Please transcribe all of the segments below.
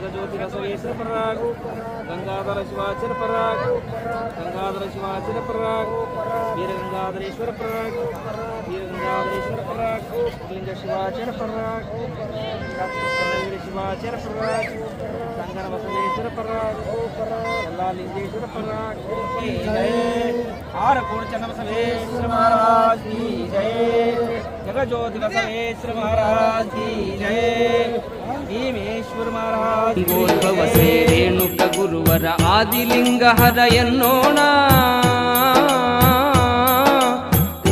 जगज्योति बसवेश्वर परागु गंगाधर शिवाचर परागु गंगाधर शिवाचर परागु वीर गंगाधरेश्वर परागु वीर गंगाधरेश्वर परागु लिंग शिवाचर परागु वीर शिवाचर परागु संगन बसवेश्वर परागु यल्ला लिंगेश्वर परागु जय आर कोण चन्न बसवेश्वर महाराज की जय जगज्योति बसवेश्वर महाराज की जय भीमेश्वर महाराज गोद्भव से रेणुक गुरुवर आदिलिंग हर ಎನ್ನೋಣ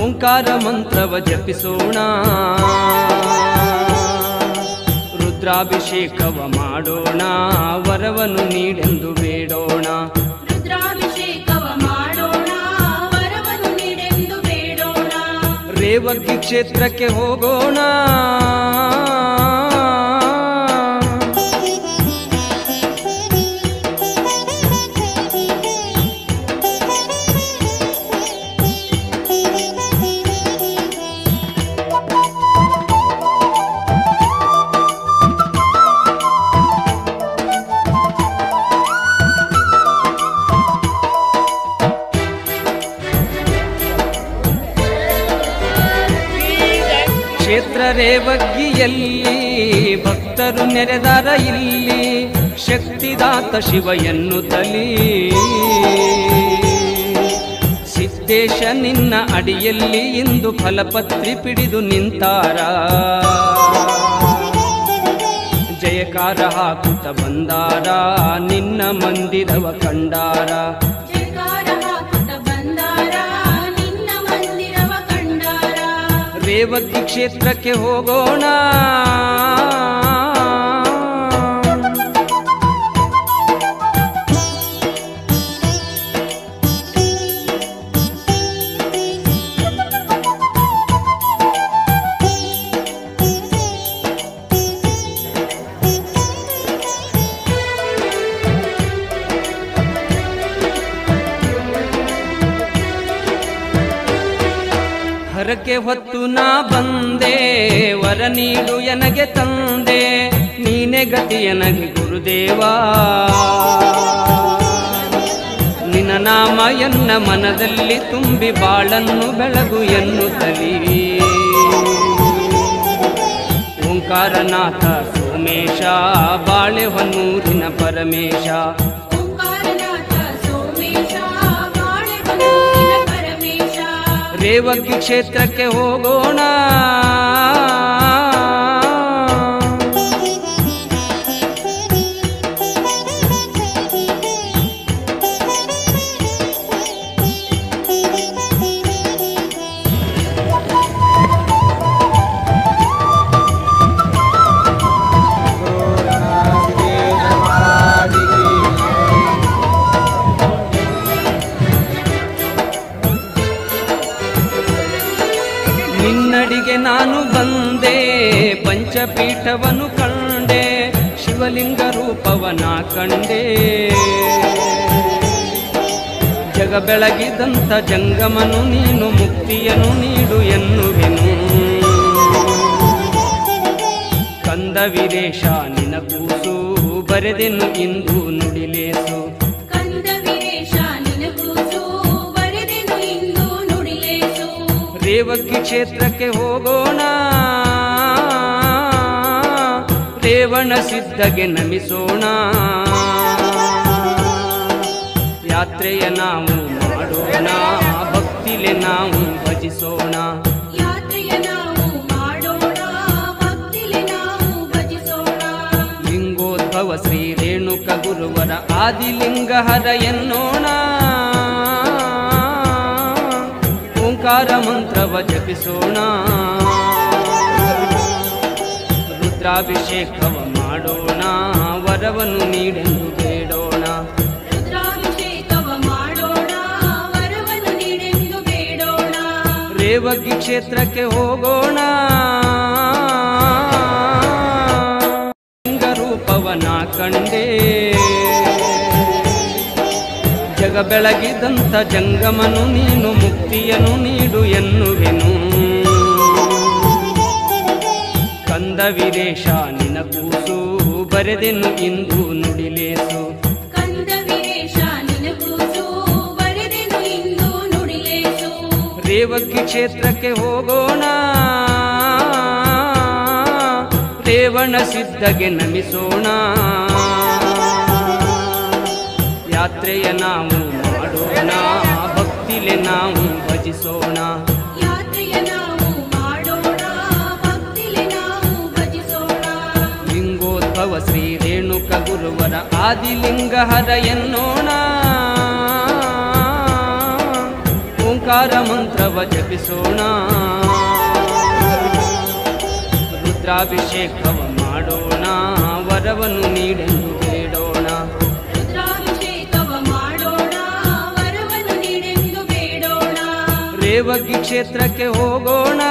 ಓಂಕಾರ ಮಂತ್ರವ ಜಪಿಸೋಣ ರುದ್ರಾಭಿಷೇಕವ ಮಾಡೋಣ ವರವನ್ನು ನೀಡೆಂದು ಬೇಡೋಣ ರುದ್ರಾಭಿಷೇಕವ ಮಾಡೋಣ ವರವನ್ನು ನೀಡೆಂದು ಬೇಡೋಣ ರೇವಗಿ ಕ್ಷೇತ್ರಕ್ಕೆ ಹೋಗೋಣ ಕ್ಷೇತ್ರ ರೇವಗ್ಗಿಯಲ್ಲಿ ಭಕ್ತರು ನೆರೆದಾರ ಇಲ್ಲಿ ಶಕ್ತಿದಾತ ಶಿವ ಎನ್ನುತ್ತಲೀ ಸಿದ್ದೇಶ ನಿನ್ನ ಅಡಿಯಲ್ಲಿ ಇಂದು ಫಲಪತ್ರಿ ಪಿಡಿದು ನಿಂತಾರ ಜಯಕಾರ ಹಾಕುತ್ತ ಬಂದಾರ ನಿನ್ನ ಮಂದಿರವ ಕಂಡಾರ ರೇವಗಿ ಕ್ಷೇತ್ರಕ್ಕೆ ಹೋಗೋಣ ಹರಕೆ ಹೊತ್ತು ನಾ ಬಂದೆ ವರ ನೀಡು ಎನಗೆ ತಂದೆ ನೀನೆ ಗತಿ ಎನಗೆ ಗುರುದೇವಾ ನಿನ್ನ ನಾಮ ಎನ್ನ ಮನದಲ್ಲಿ ತುಂಬಿ ಬಾಳನ್ನು ಬೆಳಗು ಎನ್ನುತ್ತಲೀ ಓಂಕಾರನಾಥ ಸೋಮೇಶ ಬಾಳೆ ಹೊನ್ನೂರಿನ ಪರಮೇಶ ರೇವಗಿ ಕ್ಷೇತ್ರಕ್ಕೆ ಹೋಗೋಣ ನಿನ್ನಡಿಗೆ ನಾನು ಬಂದೆ ಪಂಚಪೀಠವನ್ನು ಕಂಡೆ ಶಿವಲಿಂಗ ರೂಪವನ ಕಂಡೆ ಜಗ ಬೆಳಗಿದಂತ ಜಂಗಮನು ನೀನು ಮುಕ್ತಿಯನ್ನು ನೀಡು ಎನ್ನುವೆನು ಕಂದ ವೀರೇಶ ನಿನ ಕೂಸು ಬರೆದೆನು ಇಂದು ನುಡಿಲೇಸು ರೇವಗಿ ಕ್ಷೇತ್ರಕ್ಕೆ ಹೋಗೋಣ ರೇವಣ ಸಿದ್ಧಗೆ ನಮಿಸೋಣ ಯಾತ್ರೆಯ ನಾವು ಮಾಡೋಣ ಭಕ್ತಿಲೆ ನಾವು ಭಜಿಸೋಣ ಲಿಂಗೋದ್ಭವ ಶ್ರೀ ರೇಣುಕ ಗುರುವರ ಆದಿಲಿಂಗ ಹರ ಎನ್ನೋಣ ಓಂಕಾರ ಮಂತ್ರವ ಜಪಿಸೋಣ ರುದ್ರಾಭಿಷೇಕವ ಮಾಡೋಣ ವರವನ್ನು ನೀಡೆಂದು ಬೇಡೋಣ ರೇವಗಿ ಕ್ಷೇತ್ರಕ್ಕೆ ಹೋಗೋಣ ಲಿಂಗ ರೂಪವನ ಕಂಡೆ ಜಗ ಬೆಳಗಿದಂತ ಜಂಗಮನು ನೀನು ಮುಕ್ತಿಯನ್ನು ನೀಡು ಎನ್ನುವೆನು ಕಂದ ವೀರೇಶ ನಿನ ಕೂಸು ಬರೆದೆನು ಇಂದು ನುಡಿಲೇಸು. ಕಂದ ವೀರೇಶ ನಿನಗೂಸು ಬರೆದೆನು ಇಂದು ನುಡಿಲೇಸು. ರೇವಗಿ ಕ್ಷೇತ್ರಕ್ಕೆ ಹೋಗೋಣ, ರೇವಣ ಸಿದ್ಧಗೆ ನಮಿಸೋಣ. ಯಾತ್ರೆಯ ನಾವು ಮಾಡೋಣ, ಭಕ್ತಿಲೆ ನಾವು ಭಜಿಸೋಣ. ಯಾತ್ರೆಯ ನಾವು ಮಾಡೋಣ, ಭಕ್ತಿಲೆ ನಾವು ಭಜಿಸೋಣ. ಲಿಂಗೋದ್ಭವ ಶ್ರೀ ರೇಣುಕ ಗುರುವರ ಆದಿಲಿಂಗಹರ ಎನ್ನೋಣ. ಓಂಕಾರ ಮಂತ್ರವ ಜಪಿಸೋಣ. ರುದ್ರಾಭಿಷೇಕವ ಮಾಡೋಣ, ವರವನ್ನು ನೀಡೆಂದು ಬೇಡೋಣ. ರುದ್ರಾಭಿಷೇಕವ ಮಾಡೋಣ, ವರವನ್ನು ನೀಡೆಂದು ಬೇಡೋಣ. ರೇವಗಿ ಕ್ಷೇತ್ರಕ್ಕೆ ಹೋಗೋಣ.